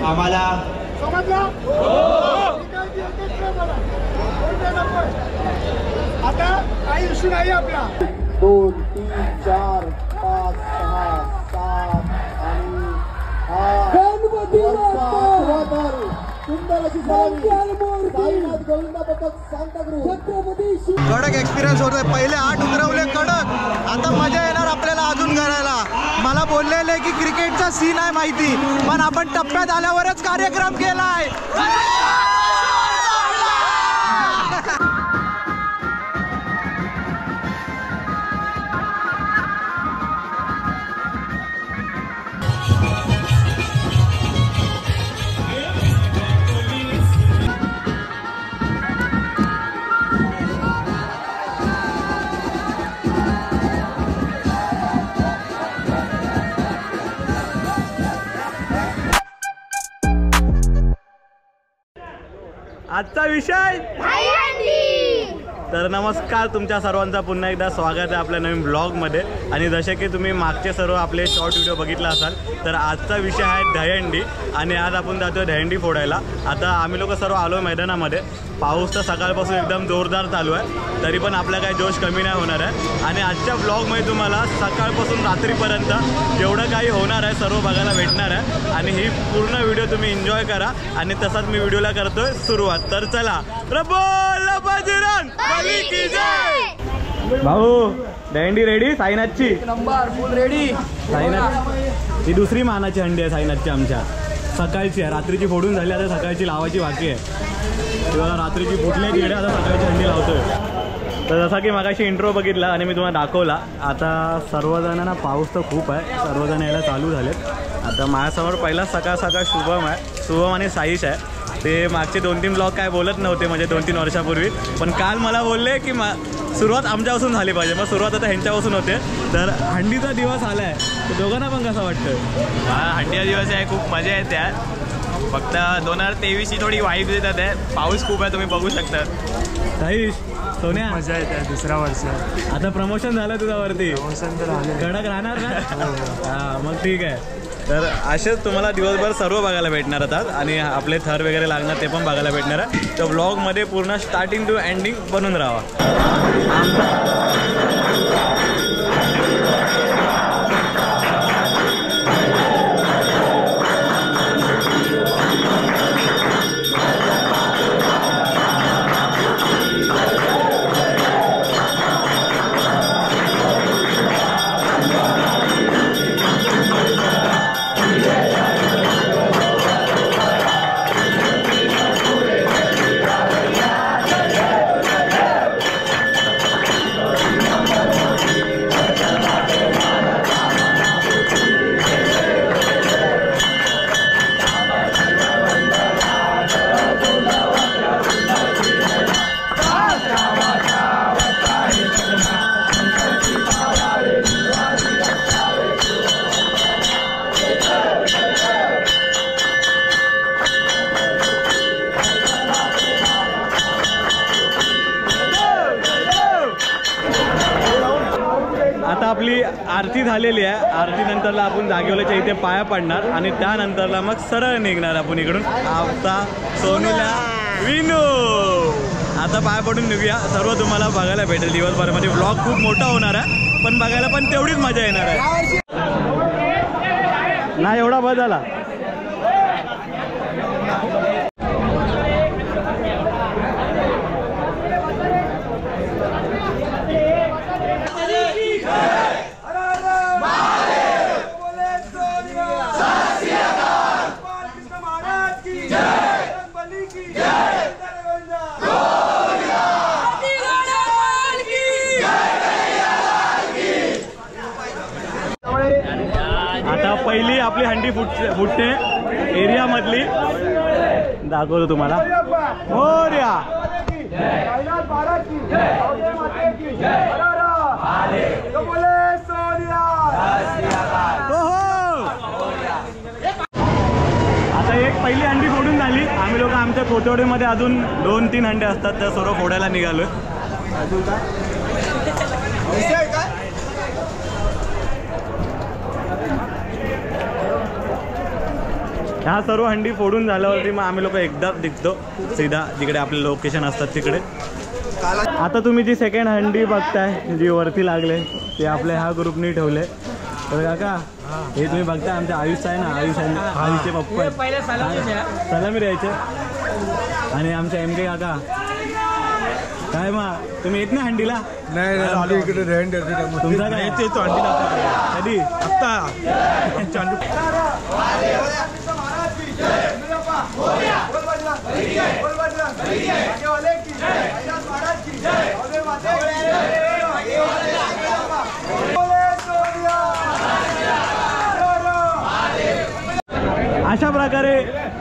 आम्हाला आता काही इश्यू नाही आपला 2 3 4 5 6 7 आणि कडक एक्सपिरियन्स होतोय. पहिले 8 उतरवले कडक, आता मजा येणार आपल्याला अजून करायला. मला बोललेले की क्रिकेटचा सीन आहे माहिती, पण आपण टप्प्यात आल्यावरच कार्यक्रम केलाय. आजचा विषय तर नमस्कार, तुमच्या सर्वांचा पुन्हा एकदा स्वागत आहे आपल्या नवीन ब्लॉगमध्ये. आणि जसे की तुम्ही मागचे सर्व आपले शॉर्ट व्हिडिओ बघितला असाल, तर आजचा विषय आहे दहीहंडी. आणि आज आपण जातो दहीहंडी फोडायला. आता आम्ही लोक सर्व आलो मैदानामध्ये. पाऊस तर सकाळपासून एकदम जोरदार चालू आहे, तरी पण आपला काही जोश कमी नाही होणार आहे. आणि आजच्या ब्लॉगमध्ये तुम्हाला सकाळपासून रात्रीपर्यंत जेवढं काही होणार आहे सर्व बघायला भेटणार आहे. आणि ही पूर्ण व्हिडिओ तुम्ही एन्जॉय करा. आणि तसाच मी व्हिडिओला करतोय सुरुवात. तर चला, भाऊ दहीहंडी रेडी? साईनाथची नंबर फुल रेडी. साईनाथ ही दुसरी मानाची हंडी आहे साईनाथची आमच्या. सकाळची आहे, रात्रीची फोडून झाली, आता सकाळची लावायची बाकी आहे. तेव्हा रात्रीची फुटली तिकडे, आता सकाळची हंडी लावतोय. तर जसा की मगाशी इंट्रो बघितला आणि मी तुम्हाला दाखवला. आता सर्वजणांना पाऊस तर खूप आहे, सर्वजण यायला चालू झालेत. आता माझ्यासमोर पहिला सकाळ सकाळ शुभम आहे. शुभम आणि साईश आहे. ते मागचे 2-3 ब्लॉग काय बोलत नव्हते, म्हणजे 2-3 वर्षापूर्वी. पण काल मला बोलले की सुरुवात आमच्यापासून झाली पाहिजे. मग सुरुवात आता ह्यांच्यापासून होते. तर हंडीचा दिवस आला आहे, तर दोघांना पण कसं वाटतं? हंडीचा दिवस आहे, खूप मजा येते आहे. फक्त 2023ची थोडी वाईब देतात आहे. पाऊस खूप आहे, तुम्ही बघू शकता. साईश, सोन्या, मजा येते. दुसरा वर्ष आता प्रमोशन झालं तुझ्यावरती. प्रमोशन तर झालं. कडक राहणार ना? हां, मग ठीक आहे. तर असेच तुम्हाला दिवसभर सर्व बघायला भेटणार आहेत. आणि आपले थर वगैरे लागणार ते पण बघायला भेटणार आहे. तर ब्लॉगमध्ये पूर्ण स्टार्टिंग टू एंडिंग बनून राहा. आता आपली आरती झालेली आहे. आरतीनंतरला आपण जागेवल्याच्या इथे पाया पडणार आणि त्यानंतरला मग सरळ निघणार आपण इकडून. आता सोनूला विनू आता पाया पडून निघूया. सर्व तुम्हाला बघायला भेटेल दिवसभरामध्ये. व्लॉग खूप मोठा होणार आहे, पण बघायला पण तेवढीच मजा येणार आहे. नाही एवढा बस झाला. आता पहिली आपली हंडी फुटते एरियामधली. दाखवतो तुम्हाला. मोरया. आता एक पहिली हंडी फोडून झाली. आम्ही लोक आमच्या कोथवडीमध्ये अजून 2-3 हंडे असतात, त्या सर्व फोडायला निघालोय. ह्या सर्व हंडी फोडून झाल्यावरती मग आम्ही लोक एकदा निघतो सीधा जिकडे आपले लोकेशन असतात तिकडे. आता तुम्ही जी सेकंड हंडी बघताय जी वरती लागले ते आपल्या ह्या ग्रुपनी ठेवले. तर काका हे तुम्ही बघताय आमच्या आयुष आहे ना, आयुषचे पप्पा सलामी द्यायचे. आणि आमच्या MK काका काय मग तुम्ही येत नाही हंडीला? नाही इकडे तुमचा काय येतो हंडीला कधी आत्ता. अशा प्रकारे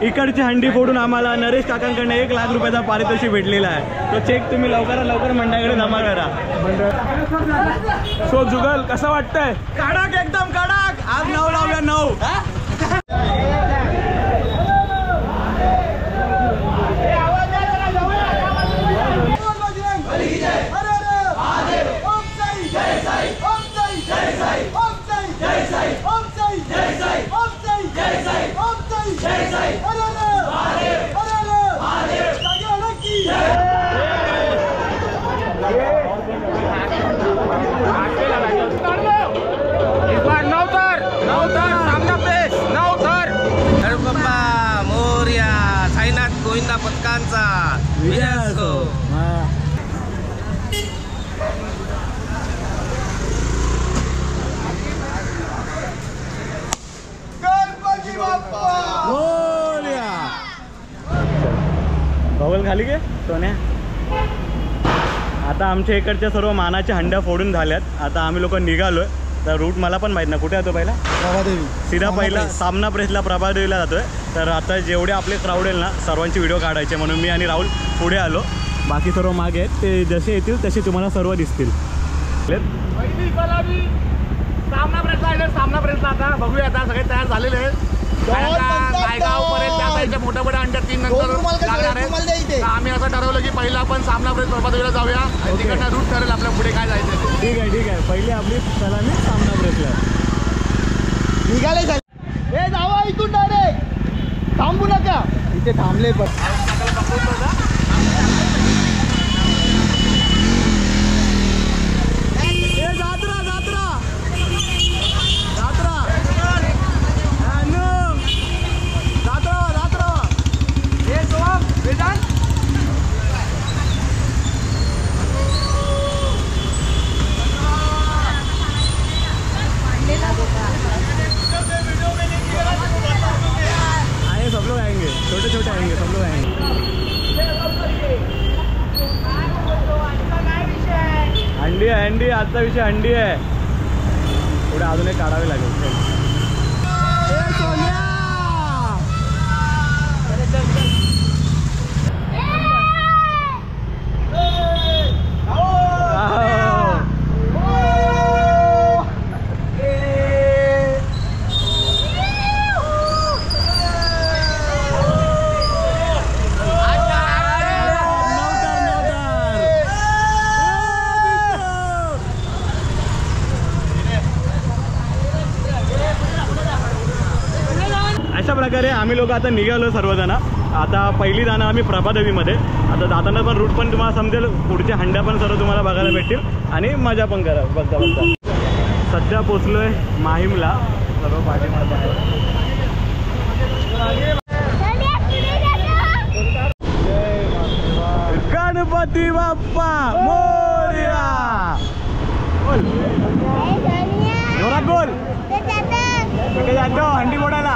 इकडची हंडी फोडून आम्हाला नरेश काकांकडनं 1 लाख रुपयाचा पारितोषिक भेटलेला आहे. तो चेक तुम्ही लवकरात लवकर मंडळाकडे जमा करा. सो जुगल कसं वाटतंय? कडक एकदम कडक. आज 9 लावूया 9. गोविंदा पथकांचा विजय असो. गणपती बाप्पा बॉल खाली गे सोन्या. आता आमच्या इकडच्या सर्व मानाच्या हंड्या फोडून झाल्यात. आता आम्ही लोक निघालोय. तर रूट मला पण माहीत नाही कुठे जातो. पहिला प्रभादेवी सीधा पहिला सामना प्रेसला प्रभादेवीला जातोय. तर आता जेवढे आपले क्राऊड येईल ना सर्वांची व्हिडिओ काढायचे म्हणून मी आणि राहुल पुढे आलो. बाकी सर्व मागे आहेत ते जसे येतील तसे तुम्हाला सर्व दिसतील. सामना प्रेसला आता बघूया. आता सगळे तयार झालेले आहेत. नायगाव पर्यंत त्या साईडच्या मोठ्या मोठ्या अंड्या 3 नंतर लागणार आहेत. आम्ही असं ठरवलं की पहिला आपण सामना प्रेस प्रभादेवीला जाऊया आणि तिकडनं रूट ठरेल आपल्या पुढे काय जायचं. ठीक आहे. पहिली आपली सलामी सामना प्रेसला निघाले झाले. हे जावा इथून डायरेक्ट थांबू नका. इथे थांबले पण सब लोग आएंगे, छोटे आएंगे, सब लोग आएंगे. अंडी आजचा विषय अंडी आहे. पुढे अजून एक काढावे लागेल. अशा प्रकारे आम्ही लोक आता निघालो सर्वजण. आता पहिली जाणं आम्ही प्रभादेवीमध्ये. आता जाताना पण रूट पण तुम्हाला समजेल. पुढच्या हंड्या पण सर्व तुम्हाला बघायला भेटतील आणि मजा पण करा बघता. सध्या पोचलोय माहीमला. सर्व पाठीमागे आहे. गणपती बाप्पा मोरया. बोल जोरात बोल. कुठे जातो हंडी मोडायला?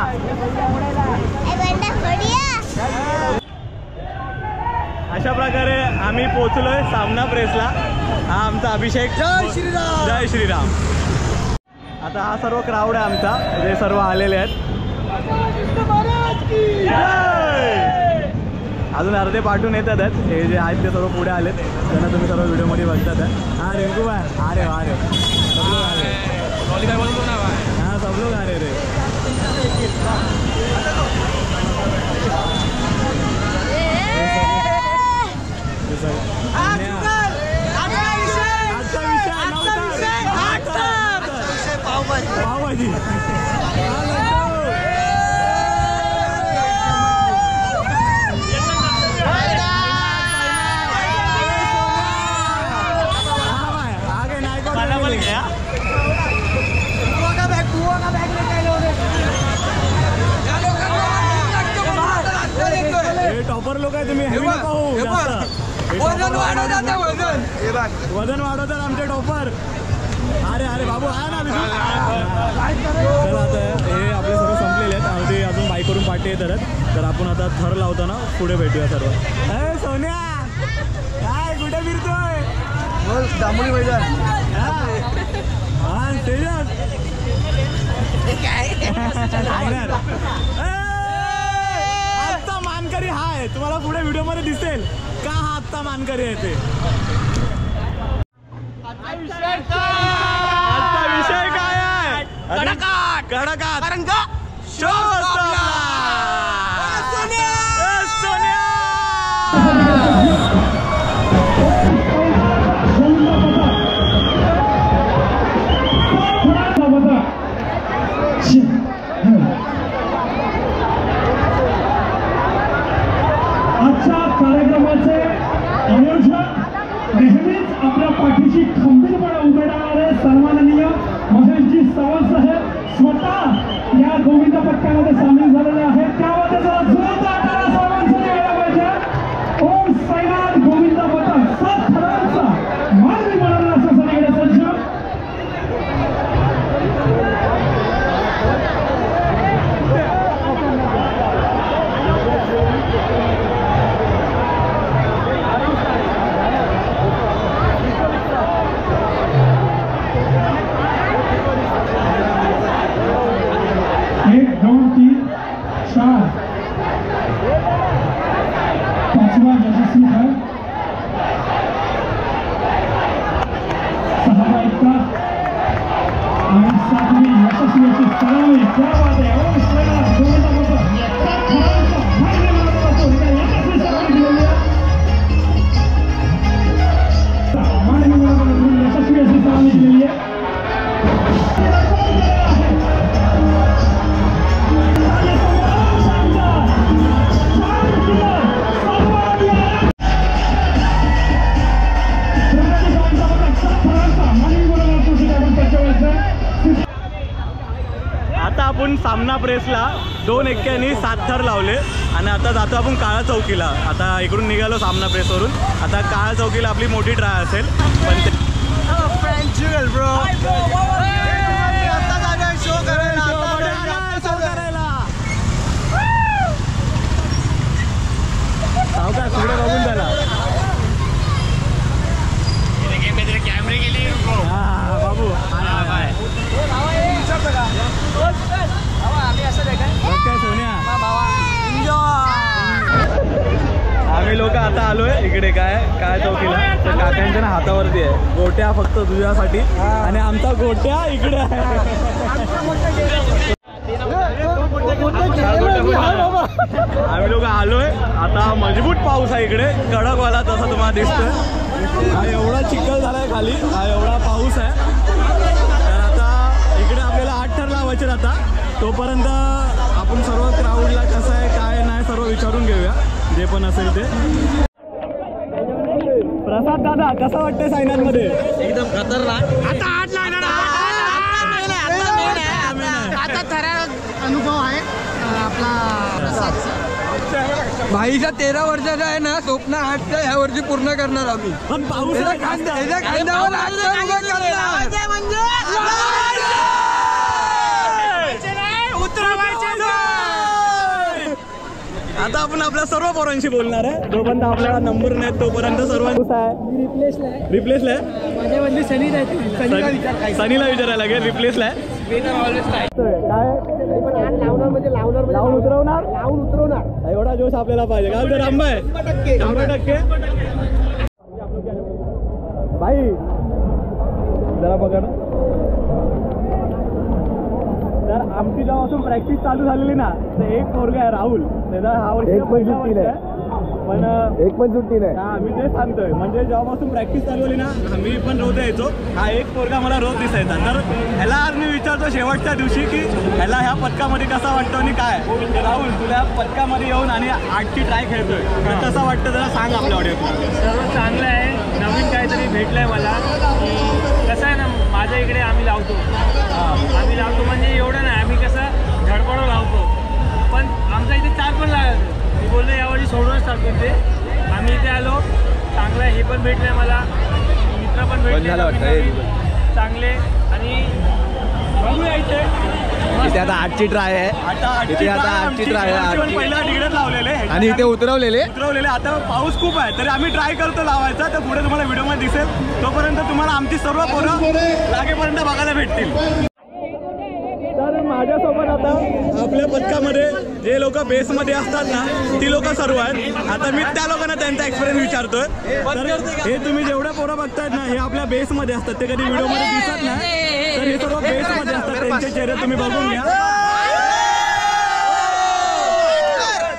अशा प्रकारे आम्ही पोचलोय सामना प्रेसला. हा आमचा अभिषेक. जय श्रीराम. आता हा सर्व क्राऊड आहे आमचा जे सर्व आलेले आहेत. अजून अर्धे पाठवून येतात. हे जे आहेत ते सर्व पुढे आलेत. त्यांना तुम्ही सर्व व्हिडिओमध्ये बघतात. हा रिंकू भाई अरे अरे सब लोग आ रहे. हाँ सब लोग आ रहे रे. पावभाजी. लोक आहे तुम्ही हेवी नको होऊ जास्त. वजन वाढवतात वजन वाढवतात आमचे टॉपर. अरे अरे बाबू आहे ना चला आता हे आपले सर्व संपलेले आहेत. अगदी अजून बाईकवरून पाठी येतात. तर आपण आता थर लावताना पुढे भेटूया सर्व. अरे सोन्या काय कुठे फिरतोय? दामोली मैदान. हा तेजस आत्ता मानकरी हा आहे. तुम्हाला पुढे व्हिडिओ मध्ये दिसेल का हा आत्ता मानकरी आहे ते. आजचा विषय काय आहे? कडकाट कडकाट कारण का शो आजच्या कार्यक्रमाचे आयोजक नेहमीच आपल्या पाठीशी खंबीरपणे उभे राहणारे सन्माननीय महेशजी सावंत साहेब स्वतः या गोविंद पथकामध्ये सामील झालेले आहेत. त्यामध्ये जरा जोरदार टाळ्या सर्वांसाठी यायला पाहिजे. ओम साईनाथ गोविंद पथक 7 थरांचा मानवी बनवला असं सगळीकडे सज्ज. एक 2 3 4 पाचवा यशस्वी है. 6वा इतका आणि 7वी यशस्वी अशी सलामी. क्या बात आहे. ओम साईनाथ गोविंद पथक यशस्वी सलामी दिलेली आहे. यशस्वी अशी सलामी दिलेली आहे. आता आपण सामना प्रेसला 2 एक्क्यानी 7 थर लावले आणि आता जातो आपण काळा चौकीला. आता इकडून निघालो सामना प्रेसवरून. आता काळा चौकीला आपली मोठी ट्राय असेल. पण ते सावकाश पुढे बघून झाला. कॅमेरे गेले हा बाबू काय सोन्या आम्ही लोक आता आलोय इकडे काय चौकीला. तर काकांच्या ना हातावरती आहे गोट्या फक्त तुझ्यासाठी आणि आमचा गोट्या इकडे आहे. आम्ही लोक आलोय आता. मजबूत पाऊस आहे इकडे कडकवाला तसा तुम्हाला दिसतोय. हा एवढा चिखल झालाय खाली. हा एवढा पाऊस आहे. तर आता इकडे आपल्याला 8 थर लावायचे. आता तोपर्यंत आपण सर्व क्राऊडला कसं आहे काय नाही सर्व विचारून घेऊया जे पण असेल ते. प्रसाद दादा कसं वाटतंय सायनांमध्ये? एकदम खतरनाक. आता 8 लागणार. आता थरा अनुभव आहे आपला. भाईचा 13 वर्षाचा आहे ना स्वप्न 8च्या ह्या वर्षी पूर्ण करणार आम्ही. पण पाऊस आता आपण आपल्या सर्व पोरांशी बोलणार आहे. जोपर्यंत आपल्याला नंबर नाही तोपर्यंत सर्वांचा आहे. रिप्लेसला आहे. सनीला विचारायला लागेल. रिप्लेसला आहे. लावून उतरवणार. एवढा जोश आपल्याला पाहिजे. काय तर रामबाई 100% भाई जरा बघा ना. तर आमची जेव्हापासून प्रॅक्टिस चालू झालेली ना तर एक पोरगा आहे राहुल. त्याचा हा वर्ष पण एक पण सुट्टी नाही. हा मी ते सांगतोय. म्हणजे जेव्हापासून प्रॅक्टिस चालू झाली ना मी पण रोज यायचो. हा एक पोरगा मला रोज दिसायचा. तर ह्याला आज मी विचारतो शेवटच्या दिवशी की ह्याला ह्या पथकामध्ये कसा वाटतो आणि काय. राहुल तुला पथकामध्ये येऊन आणि 8ची ट्राय खेळतोय तर कसा वाटतं जरा सांग आपल्या ऑडिओला. सर्व चांगलं आहे. नवीन काहीतरी भेटलंय मला. कसं आहे ना माझ्या इकडे आम्ही लावतो म्हणजे एवढं नाही. आम्ही कसं धडपडो लावतो पण आमच्या इथे 4 पण लागत. मी बोललो यावर्षी सोडूनच सांगतो ते. आम्ही इथे आलो, चांगलं हे पण भेटले मला, मित्र पण भेटले चांगले. आणि बघूया इथे आता 8ची ट्राय आहे. इथे आता 8ची ट्राय आहे. पहिला तिकडेच लावलेले आणि इथे उतरवलेले. आता पाऊस खूप आहे तरी आम्ही ट्राय करतो लावायचा. तर पुढे तुम्हाला व्हिडिओमध्ये दिसेल. तोपर्यंत तुम्हाला आमची सर्व पोरं लागेपर्यंत बघायला भेटतील. तर माझ्यासोबत आता आपल्या पथकामध्ये जे लोक बेसमध्ये असतात ना ती लोक सर्व आहेत. आता मी त्या लोकांना त्यांचा एक्सपिरियन्स विचारतोय. तर हे तुम्ही जेवढ्या पोरं बघतायत ना हे आपल्या बेसमध्ये असतात. ते कधी व्हिडिओमध्ये दिसत नाही. तर हे सर्व बेसमध्ये असतात. त्यांचे चेहरे तुम्ही बघून घ्या.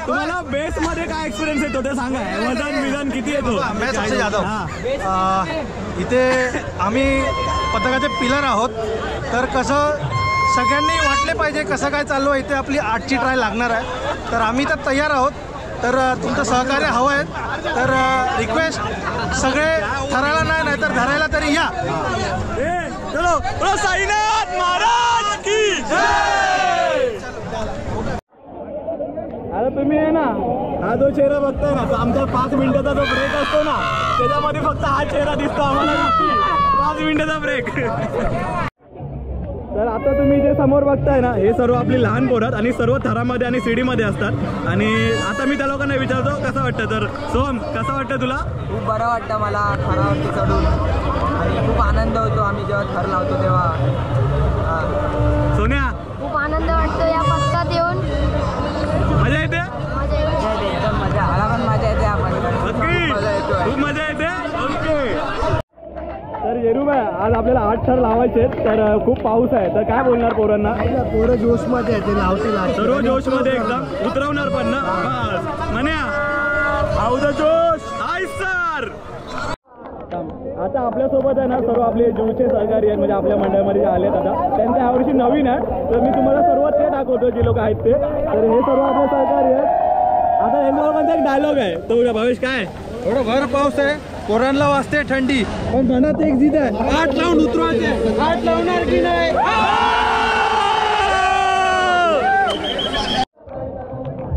तुम्हाला बेसमध्ये काय एक्सपिरियन्स येतो ते सांगा. वजन किती येतो? मैं सबसे जादव. इथे आम्ही पथकाचे पिलर आहोत. तर कसं सगळ्यांनी वाटले पाहिजे कसं काय चालू आहे. इथे आपली 8ची ट्राय लागणार आहे. तर आम्ही तर तयार आहोत. तर तुमचं सहकार्य हवं आहे. तर रिक्वेस्ट सगळे ठरायला नाही तर धरायला तरी या. चलो साईनाथ महाराज की जय. आता तुम्ही आहे ना हा जो चेहरा बघताय ना तो आमचा 5 मिनिटाचा जो ब्रेक असतो ना त्याच्यामध्ये फक्त हा चेहरा दिसतो आम्हाला. 5 मिनिटाचा ब्रेक. तर आता तुम्ही जे समोर बघताय ना हे सर्व आपली लहान पोरं आणि सर्व थरामध्ये आणि सीडीमध्ये असतात. आणि आता मी त्या लोकांना विचारतो कसं वाटतं. तर सोहम कसं वाटतं तुला? खूप बरं वाटतं मला थरावरती चढून आणि खूप आनंद होतो आम्ही जेव्हा थर लावतो तेव्हा. सोन्या खूप आनंद वाटतो या पथकात येऊन. मजा येते? एकदम मजा. मला पण मजा येते. आपण खूप मजा येते. ओके. तर येरूबाई आज आपल्याला 8 थर लावायचे तर खूप पाऊस आहे. तर काय बोलणार पोरांना? पोरं जोशमध्ये आहे. ते लावतील सर्व जोशमध्ये एकदम उतरवणार पण ना. बस म्हणा आऊ द जोश. Hi sir. आता आपल्यासोबत आहे ना सर्व आपले जीवचे सहकारी आहेत म्हणजे आपल्या मंडळामध्ये जे आलेत आता त्यांच्या यावर्षी नवीन आहे. तर मी तुम्हाला सर्व ते दाखवतो जे लोक आहेत ते. तर हे सर्व आपले सहकारी आहेत. आता हे लोकांचा एक डायलॉग आहे तो भावेश काय? थोडं भर पाऊस आहे. पोरांना वाजते थंडी पण मनात एक जिद आहे. 8 लावून उतरवायचे. 8 लावणार की नाही?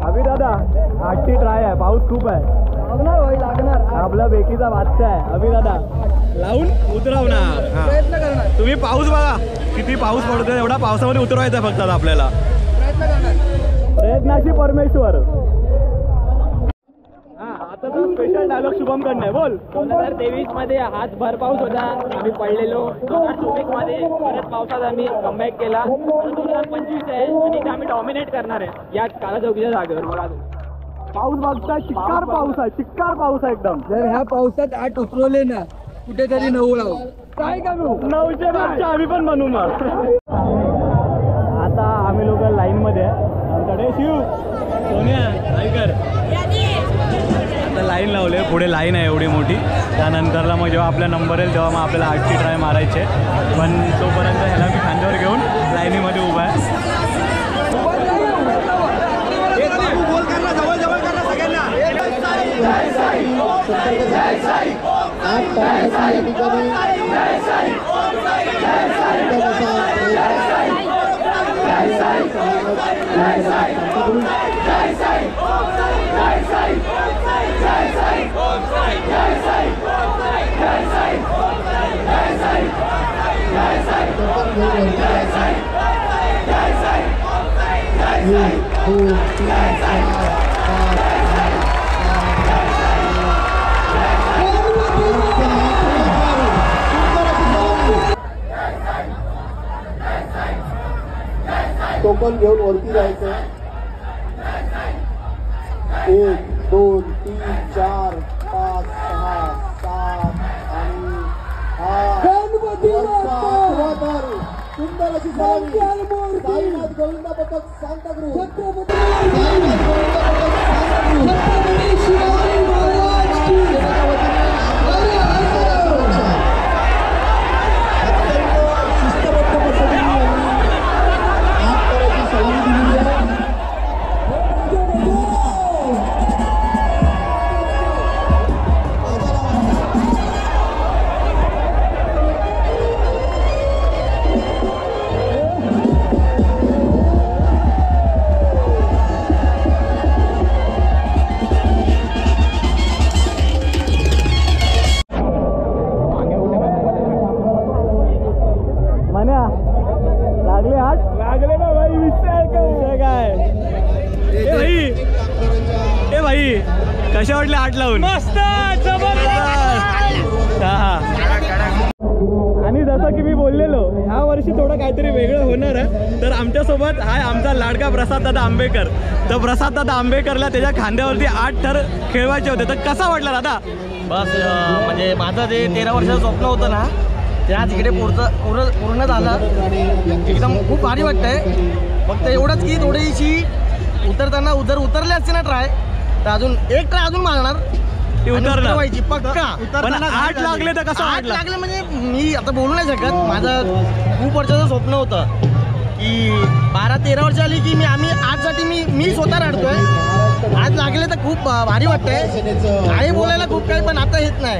अभि दादा 8ची ट्राय आहे. पाऊस खूप आहे. लागणार आपला बेकीचा बादशाह आहे. अभि दादा लावून उतरवणार. प्रयत्न करणार. तुम्ही पाऊस बघा किती पाऊस पडतोय. एवढा पावसामध्ये उतरवायचा फक्त आपल्याला. प्रयत्न करणार. प्रयत्नाशी परमेश्वर. आता तर स्पेशल डायलॉग शुभम कडनं आहे. बोल. 2023 मध्ये हाच भर पाऊस होता. आम्ही पडलेलो. 2024 मध्ये परत पावसात आम्ही कमबॅक केला. 2025 आहे आणि आम्ही डॉमिनेट करणार आहे याच काळाचौकीच्या जागेवर. बघा पाऊस बघताय. चिक्कार पाऊस आहे. चिक्कार पाऊस आहे एकदम. जर ह्या पावसात 8 उतरवले ना कुठेतरी 9 लावू. काय करू? 9च्या मागच्या आम्ही पण बनवू मग. आता आम्ही लोक लाईनमध्ये आहे. आमच्याकडे शिव सोन्या ऐकर आता लाईन लावले. पुढे लाईन आहे एवढी मोठी. त्यानंतरला मग जेव्हा आपला नंबर येईल तेव्हा मग आपल्याला 8ची ट्राय मारायचे. पण तोपर्यंत ह्याला मी खांद्यावर घेऊन लाईनीमध्ये उभा आहे. टोकन घेऊन वरती जायचं. 1 2 3 4 5 6 7 आणि गणपती सुंदर अशी साईनाथ गोविंदा पथक सांताक्रूज. साईनाथ गोविंदा पथक सांताक्रूज. शिवाजी महाराज की शिस्तबद्ध पद्धतीने हात करायची सलामी दिलेली आहे. अंडी कशा वाटले 8 लावून? मस्त आणि जसं की मी बोललेलो ह्या वर्षी थोडं काहीतरी वेगळं होणार आहे. तर आमच्यासोबत हा आमचा लाडका प्रसाद दादा आंबेकर. तर प्रसाद दादा आंबेकरला त्याच्या खांद्यावरती 8 थर खेळवायचे होते. तर कसा वाटला दादा? बस म्हणजे माझं जे 13 वर्षाचं स्वप्न होतं ना ते आज इकडे पूर्ण झालं. एकदम खूप भारी वाटतंय. फक्त एवढंच की थोडीशी उतरताना उतरले असते ना ट्राय तर अजून एक ट्राय अजून मारणार ती उतरणार पक्का. पण 8 लागले तर कसं? 8 लागले म्हणजे मी आता बोलू नाही शकत. माझं खूप वर्षाचं स्वप्न होतं की 12-13 वर्ष आली की आम्ही 8 साठी मी स्वतः रडतोय. आज लागले तर खूप भारी वाटतंय. काही बोलायला खूप काही पण आता येत नाही.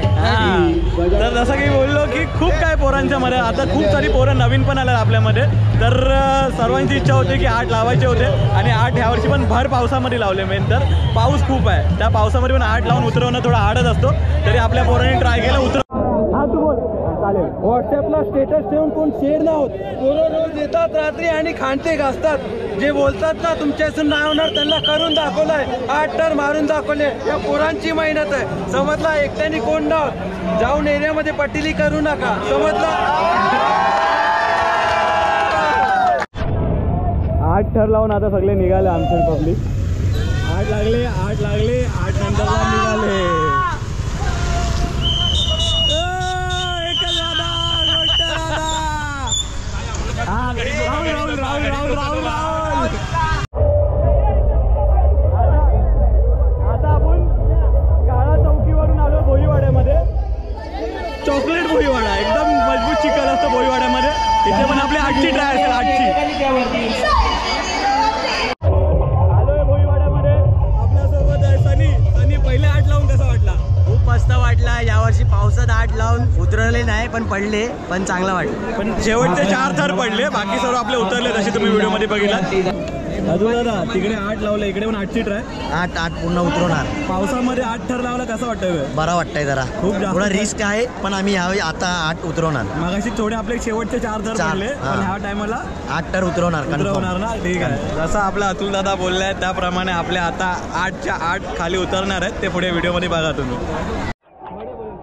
तर जसं की बोललो की खूप काय पोरांच्या मध्ये आता खूप सारी पोरं नवीन पण आल्या आपल्यामध्ये. तर सर्वांची इच्छा होती की 8 लावायचे होते आणि 8 ह्या वर्षी पण भर पावसामध्ये लावले. मेन तर पाऊस खूप आहे त्या पावसामध्ये पण 8 लावून उतरवणं थोडा हार्डच असतो. तरी आपल्या पोरांनी ट्राय केलं उतरव. हा तू बोल. चालेल. व्हॉट्सअपला स्टेटस ठेवून कोण शेअर नाही होत. पोरं रोज येतात रात्री आणि खांटे घासतात. जे बोलतात ना तुमच्यासून नाही होणार त्यांना करून दाखवलंय. 8 टन मारून दाखवले. या पोरांची मेहनत आहे समजला. एकट्याने कोण ना जाऊन एरियामध्ये पटिली करू नका समजला. 8 थर लावून आता सगळे निघाले आमचे पब्लिक. 8 लागले 8 नंतरला निघाले. राहुल आता आपण काळा चौकीवरून आलो भोईवाड्यामध्ये. चॉकलेट भोईवाडा एकदम मजबूत चिकन असतं भोईवाड्यामध्ये. इथे पण आपली 8ची ट्राय असेल 8ची. आलोय भोईवाड्यामध्ये. आपल्यासोबत आहे सनी. पहिले 8 लावून कसा वाटला? खूप मस्त वाटला. यावर्षी पावसात 8 लावून उतरले नाही पण पडले पण चांगला वाटलं. पण शेवटचे 4 थर पडले बाकी सर्व आपले उतरले जसे तुम्ही व्हिडिओमध्ये बघितला. अजून दादा तिकडे 8 लावलं इकडे पण 8ची ट्राय. 8 पूर्ण उतरवणार. पावसामध्ये 8 थर लावला कसं वाटतं? बरं वाटतंय जरा. खूप जास्त थोडा रिस्क आहे पण आम्ही यावेळी आता 8 उतरवणार. मागाशी थोडे आपले शेवटचे 4 थर पडले पण ह्या टायमाला 8 तर उतरवणार ना. ठीक आहे. जसं आपला अतुल दादा बोललाय त्याप्रमाणे आपले आता 8च्या 8 खाली उतरणार आहेत. ते पुढे व्हिडिओमध्ये बघा तुम्ही.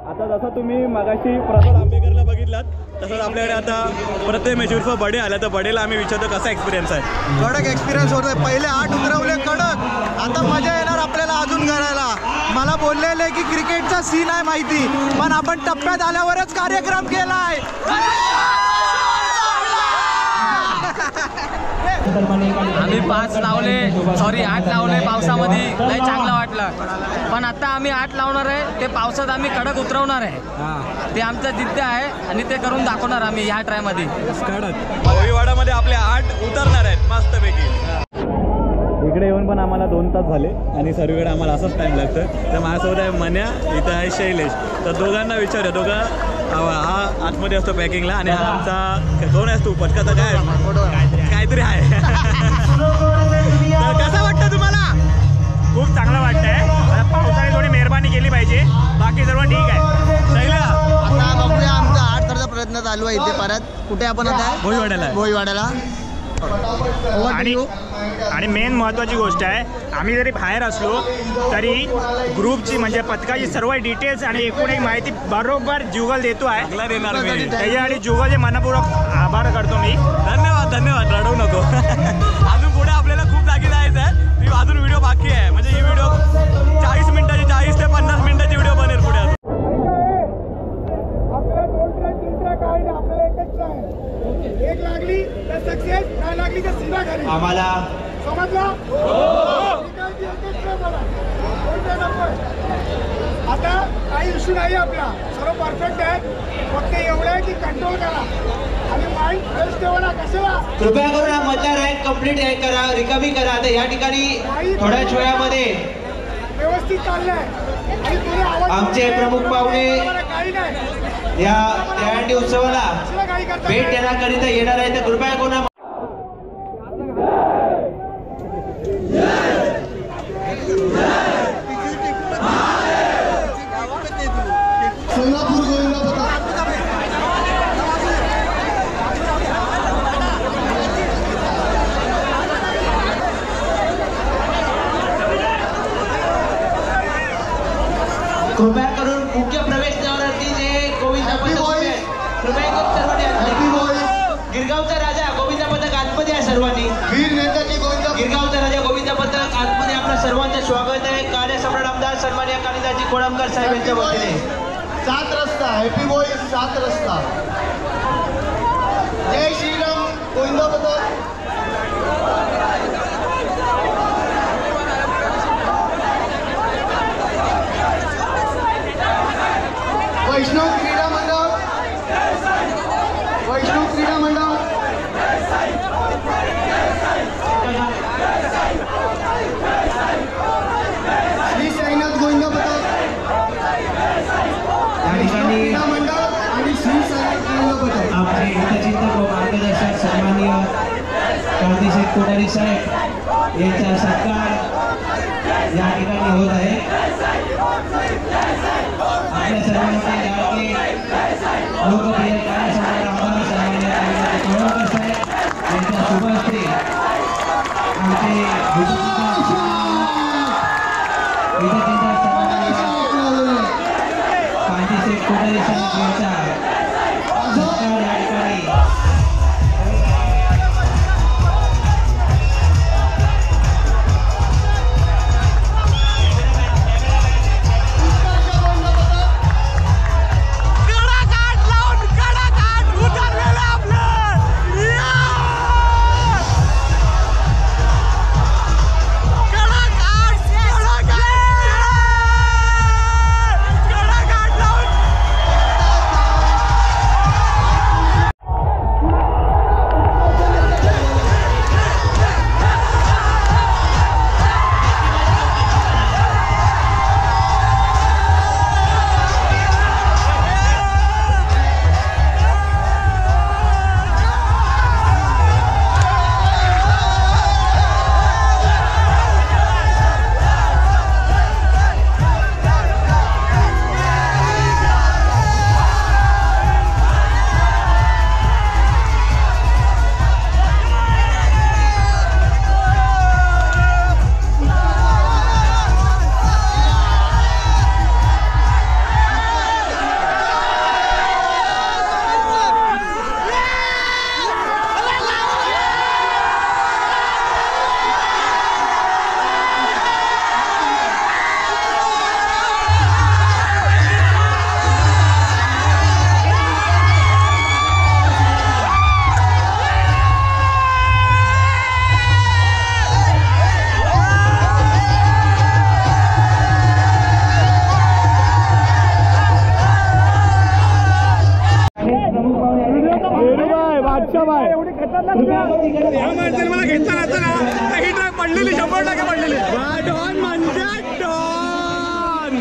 आता जसं तुम्ही मागाशी प्रसाद आंबेकरला बघितलात तसंच आपल्याकडे आता प्रत्येक उर्फ बडे आला. तर बडेला आम्ही विचारतो कसा एक्सपिरियन्स आहे. कडक एक्सपिरियन्स होतोय. पहिले 8 उतरवले कडक. आता मजा येणार आपल्याला अजून करायला. मला बोललेले की क्रिकेटचा सीन आहे माहिती पण आपण टप्प्यात आल्यावरच कार्यक्रम केलाय. आम्ही 5 लावले 8 लावले पावसामध्ये. लय चांगलं वाटलं. पण आता आम्ही 8 लावणार आहे. ते पावसात आम्ही कडक उतरवणार आहे. ते आमचं जिद्द आहे आणि ते करून दाखवणार आम्ही ह्या ट्रायमध्ये. कडक भोईवाड्यामध्ये आपले 8 उतरणार आहेत मस्तपैकी. इकडे येऊन पण आम्हाला 2 तास झाले आणि सर्वीकडे आम्हाला असंच टाईम लागतं. तर माझ्यासोबत आहे मन्या, इथं आहे शैलेश. तर दोघांना विचारूया. दोघं हा आतमध्ये असतो पॅकिंगला आणि हा आमचा कोण आहेस तू? पटकाचा काय काहीतरी आहे. तर कसं वाटतं तुम्हाला? खूप चांगलं वाटतंय. पावसाने थोडी मेहरबानी केली पाहिजे. बाकी सर्व ठीक आहे. शैला आता बघूया आमचा 8 थरचा प्रयत्न चालू आहे. इथे परत कुठे आपण आता भोईवाड्याला. आणि मेन महत्त्वाची गोष्ट आहे आम्ही जरी बाहेर असलो तरी ग्रुपची म्हणजे पथकाची सर्व डिटेल्स आणि एकूण एक माहिती बरोबर जुगल देतो आहे. त्याच्यासाठी जुगलचे मनपूर्वक आभार करतो मी. धन्यवाद. रडवू नको. अजून पुढे आपल्याला खूप जागी जायचं आहे. अजून व्हिडिओ बाकी आहे. म्हणजे ही व्हिडिओ 40 मिनिटाची 40 ते 50 मिनिटाची व्हिडिओ बनेल पुढे. एक लागली तर सक्सेस, नाही लागली तर सीधा घरी. आम्हाला समजला? आता काही इश्यू नाही आपला. सर्व परफेक्ट आहे. फक्त एवढं आहे की कंट्रोल करा आणि माइंड फ्रेश ठेवा ना. कशाला कृपया करून हा मधला राईड कंप्लीट करा, रिकव्हरी करा. आता या ठिकाणी थोड्याच वेळामध्ये व्यवस्थित चाललंय आणि पुढे आवाज आमचे प्रमुख पाहुणे काही नाही या दहीहंडी उत्सवाला भेट देण्याकरिता येणार आहे. तर कृपया करून कृपया करून मुख्य प्रवेशद्वारावरती जे गोविंदा पथक उभे आहेत, कृपया करून सर्वांनी गिरगावचा राजा गोविंदा पथक आतमध्ये आहे. सर्वांनी गिरगावचा राजा गोविंदा पथक आतमध्ये आपल्या सर्वांचं स्वागत आहे. कार्यसम्राट आमदार सन्माननीय कालिदासजी कोळंबकर साहेब यांच्या वतीने 7 रस्ता हॅपी बॉय 7 रस्ता. जय श्रीराम गोविंदा पथक. वैष्णव क्रीडा मंडळ श्री साईनाथ गोविंदा पथक या ठिकाणी मंडळ आणि श्री साईनाथ गोविंदा पथक. आपले हितचिंतक व मार्गदर्शक सन्माननीय काळजीशेठ कोठारी साहेब यांचा सत्कार या ठिकाणी होत आहे. आपल्या सर्वांचे लाडके लोकप्रिय कार्यसम्राट आमदार सन्माननीय कालिदासजी कोळंबकर साहेब यांच्या शुभ हस्ते आमचे हितचिंतक सन्माननीय काळजीशेठ कोठारी साहेब यांचा सत्कार या ठिकाणी या माणसाने मला घेतला नसतं ना तर ही ट्रक पडलेली 100% पडलेली. डॉन म्हणतात डॉन.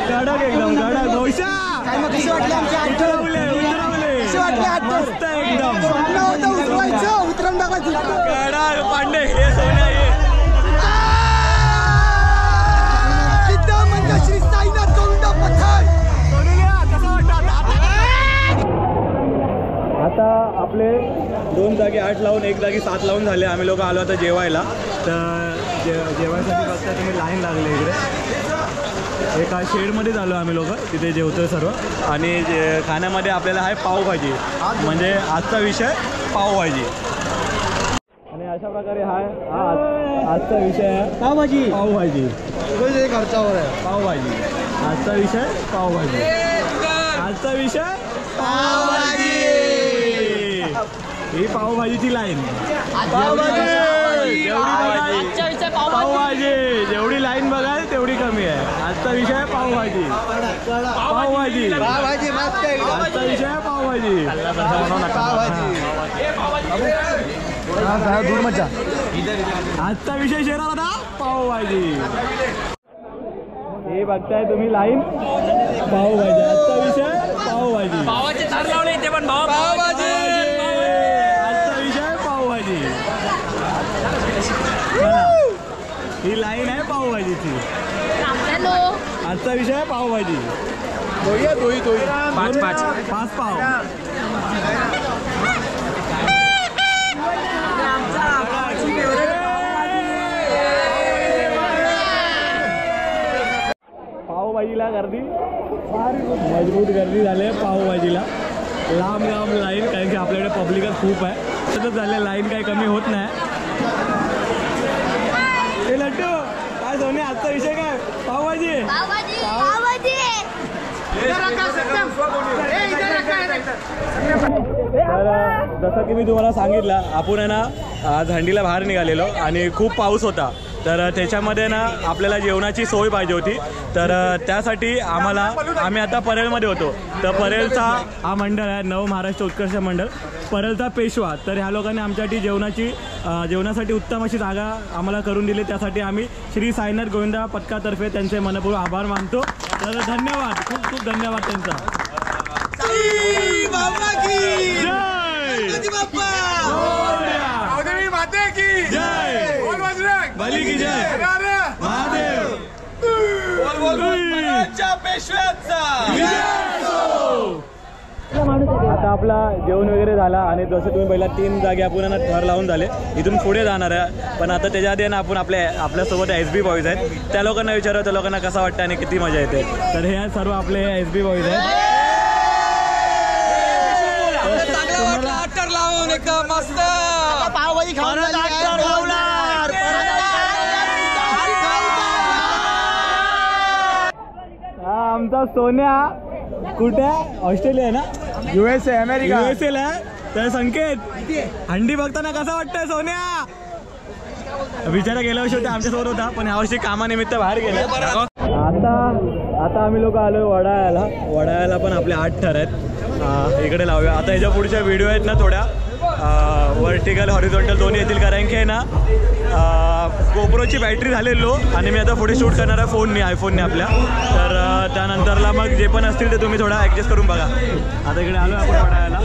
कडक एकदम कडक. भविष्या कशी वाटली आमची उतरवले मस्त एकदम उतरवून टाकायचं. कडक पांडे हे सोन्या हे श्री साईनाथ गोविंदा पथक. आता आपले 2 जागी 8 लावून 1 जागी 7 लावून झाले. आम्ही लोक आलो आता जेवायला. तर जेवायसाठी बघता तुम्ही लाईन लागले इकडे. एका शेडमध्ये झालो आम्ही लोक, तिथे जेवतो सर्व. आणि खाण्यामध्ये आपल्याला आहे पावभाजी, म्हणजे आजचा विषय पावभाजी. आणि अशा प्रकारे हा आजचा विषय आहे पावभाजी. पावभाजी खर्चावर आहे. पावभाजी आजचा विषय पावभाजी. आजचा विषय पावभाजी. ही पावभाजीची लाईन. पावभाजी जेवढी लाईन बघाल तेवढी कमी आहे. आजचा विषय पावभाजी. पावभाजी आजचा विषय पावभाजी. आजचा विषय शेरा होता पावभाजी. हे बघताय तुम्ही लाईन पावभाजी. आजचा विषय पावभाजी. पावाचे तार लावले इथे पण पावभाजी. आजचा विषय पावभाजी. ही लाईन आहे पावभाजीची. आजचा विषय पावभाजी. 5 पाव. पावभाजीला गर्दी मजबूत गर्दी झाली आहे पावभाजीला. लांब लांब लाईन, कारण की आपल्याकडे पब्लिकच खूप आहे. तसंच झालं, लाईन काही कमी होत नाही. हे लड्डू काय सोने, आजचा विषय काय? पावभाजी. तर जसं की मी तुम्हाला सांगितलं, आपण आहे ना आज हंडीला बाहेर निघालेलो आणि खूप पाऊस होता. तर त्याच्यामध्ये ना आपल्याला जेवणाची सोय पाहिजे होती. तर त्यासाठी आम्ही आता परेलमध्ये होतो. तर परेलचा हा मंडळ आहे, नव महाराष्ट्र उत्कर्ष मंडळ, परेलचा पेशवा. तर ह्या लोकांनी आमच्यासाठी जेवणासाठी उत्तम अशी जागा आम्हाला करून दिली. त्यासाठी आम्ही श्री साईनाथ गोविंदा पथकातर्फे त्यांचे मनपूर्वक आभार मानतो. तर धन्यवाद, खूप खूप धन्यवाद त्यांचा. बली की जय, महादेव. आता आपला जेवण वगैरे झाला आणि जसं तुम्ही पहिला 3 जागे आपण थर लावून झाले, इथून पुढे जाणार आहे. पण आता त्याच्या आधी ना आपण आपल्यासोबत SB बॉईज आहेत, त्या लोकांना विचारू, त्या लोकांना कसं वाटतं आणि किती मजा येते. तर हे सर्व आपले SB बॉईज आहेत. मस्त पावभाजी खाऊन आमचा सोन्या कुठे? ऑस्ट्रेलिया आहे ना, USA अमेरिका, USA ला. तर संकेत, हंडी बघताना कसं वाटतंय सोन्या? विचारा गेल्या वर्षी होते आमच्यासोबत होता, पण यावर्षी कामानिमित्त बाहेर गेले. आता आम्ही लोक आलो वडाळ्याला पण आपले 8 थर आहेत. इकडे लावूया. आता ह्याच्या पुढच्या व्हिडिओ आहेत ना थोड्या वर्टिकल हॉरिझॉन्टल दोन्ही येतील, कारण की आहे ना गोप्रोची बॅटरी झाली लो आणि मी आता पुढे शूट करणार आहे आयफोनने आपल्या. तर त्यानंतरला मग जे पण असतील ते तुम्ही थोडा ॲडजस्ट करून बघा. आता इकडे आलो आपण वडाळ्याला.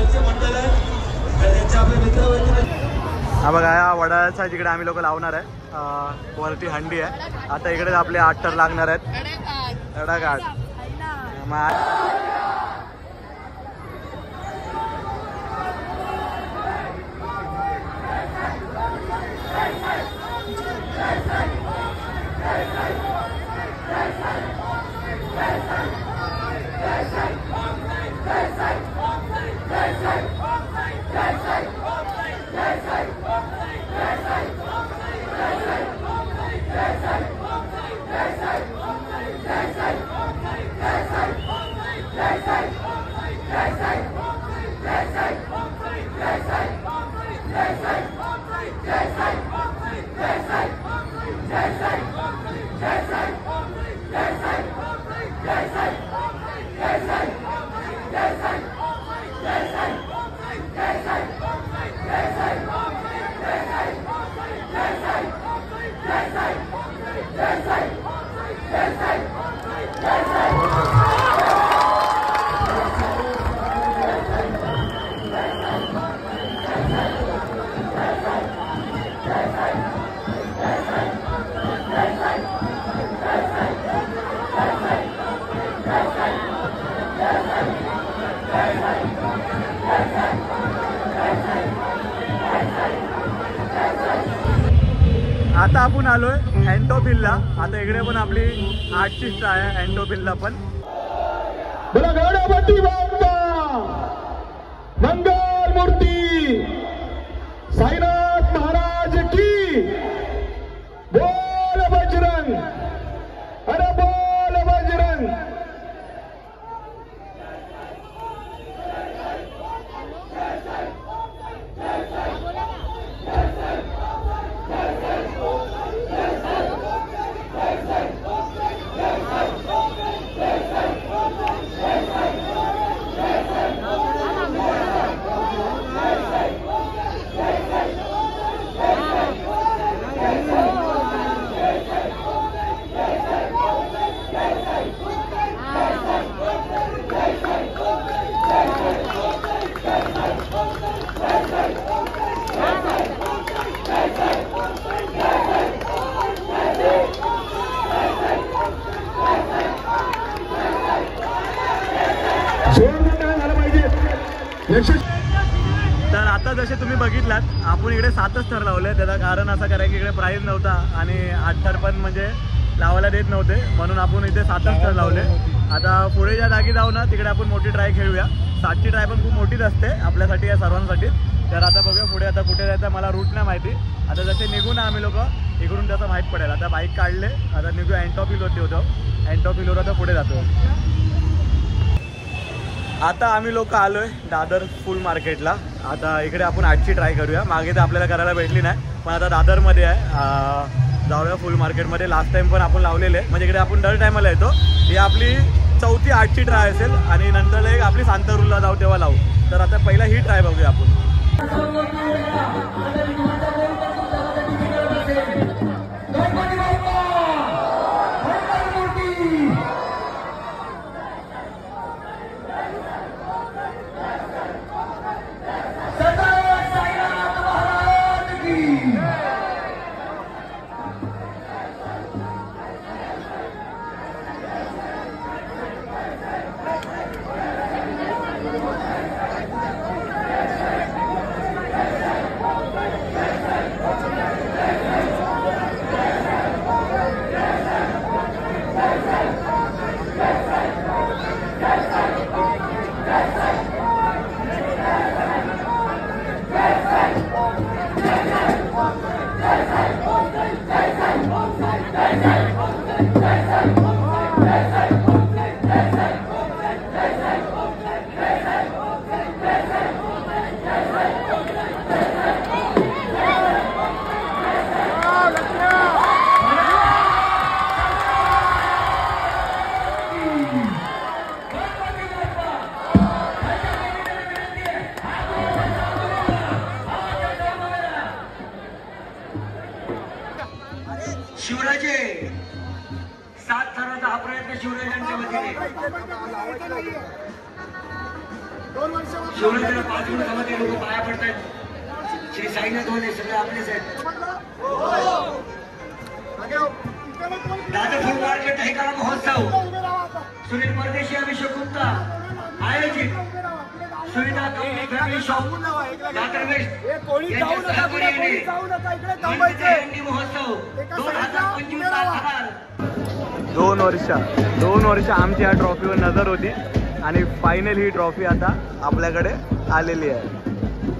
हा बघा, या वडाळ्याचा जिकडे आम्ही लोक लावणार आहे, वरती हंडी आहे. आता इकडे आपले 8 थर लागणार आहेत. एडाघाट आता आपण आलोय अँटोफिलला. आता इकडे पण आपली 8ची ट्राय आहे अँटोफिलला पण. गणपती बाप्पा मंगल मूर्ती साईनाथ महाराज की बोल बजरंग, अरे बोल बजरंग. तर आता जसे तुम्ही बघितलात, आपण इकडे 7च थर लावले. त्याचं कारण असं करा की इकडे प्राईज नव्हता आणि 8 थर पण म्हणजे लावायला देत नव्हते, म्हणून आपण इथे 7च स्टार लावले. आता पुढे ज्या जागी जाऊ ना तिकडे आपण मोठी ट्राय खेळूया. 7ची ट्राय पण खूप मोठीच असते आपल्यासाठी या सर्वांसाठी. तर आता बघूया पुढे आता कुठे जायचं, मला रूट नाही माहिती. आता जसे निघू ना आम्ही लोक इकडून त्याचं माहीत पडेल. आता बाईक काढले, आता निघू अँटॉप हिल होतो. अँटॉप हिलवर आता पुढे जातो. आता आम्ही लोक आलोय दादर फुल मार्केटला. आता इकडे आपण 8ची ट्राय करूया. मागे तर आपल्याला करायला भेटली नाही, पण आता दादरमध्ये आहे. जाऊया फुल मार्केटमध्ये. लास्ट टाइम पण आपण लावलेले, म्हणजे इकडे आपण दर टायमाला येतो. ही आपली 4थी 8ची ट्राय असेल आणि नंतर एक आपली सांतारूरला जाऊ तेव्हा लावू. तर आता पहिला ही ट्राय बघूया आपण. शिवराजे 7 थराचा हा प्रयत्न शिवराजांच्या वतीने. शिवराजाला 5 मिनिटामध्ये लोक पाया पडतात. श्री साईनाथ होते सगळे आपलेच आहेत. दादर फुल मार्केट ठिकाणा महोत्सव सुनील परदेशी अभिषेक गुप्ता आयोजित सुविधा company family shop Dadar west यांच्या सहकार्याने हंडी महोत्सव 2025 दादर. 2 वर्ष आमची या ट्रॉफीवर नजर होती आणि फायनल ही ट्रॉफी आता आपल्याकडे आलेली आहे.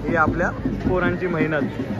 ही आपल्या पोरांची मेहनत.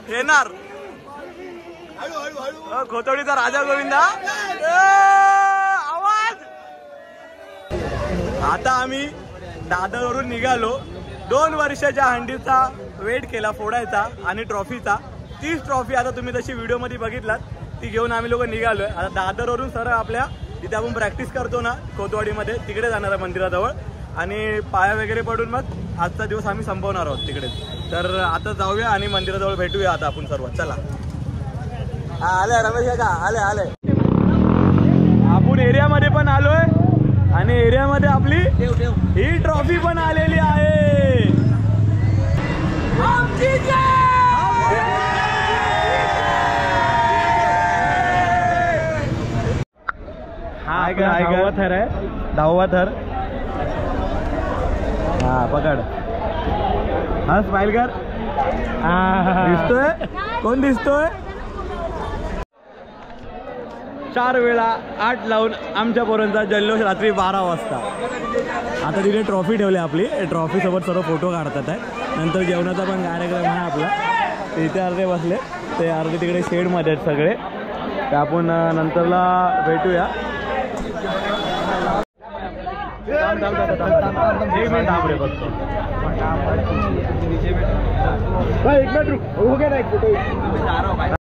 येणार खोतवाडीचा राजा गोविंदा आवाज. आता आम्ही दादरवरून निघालो. 2 वर्षाच्या हंडीचा वेट केला फोडायचा आणि ट्रॉफीचा. 30 ट्रॉफी आता तुम्ही जशी व्हिडिओमध्ये बघितलात ती घेऊन आम्ही लोक निघालोय. आता दादरवरून सरळ आपल्या जिथे आपण प्रॅक्टिस करतो ना खोतवाडीमध्ये तिकडे जाणार आहे मंदिराजवळ आणि पाया वगैरे पडून मग आजचा दिवस आम्ही संपवणार आहोत तिकडे. तर आता जाऊया आणि मंदिराजवळ भेटूया आता आपण सर्व. चला आले रमेश काका आले. आपण एरियामध्ये पण आलोय आणि एरियामध्ये आपली ही ट्रॉफी पण आलेली आहे. हा 10वा थर आहे. 10वा थर. हा पकड. हा स्माइल कर. दिसतोय कोण दिसतोय. 4 वेळा 8 लावून आमच्या पोरांचा जल्लोष रात्री 12 वाजता. आता तिथे ट्रॉफी ठेवली आपली. ट्रॉफी सोबत सर्व फोटो काढतात आहे. नंतर जेवणाचा पण कार्यक्रम आहे आपला. इथे अर्धे बसले ते अर्धे तिकडे शेडमध्ये आहेत सगळे. ते आपण नंतरला भेटूया. एक मिनिट थांब रे बघतो. एक मिनिट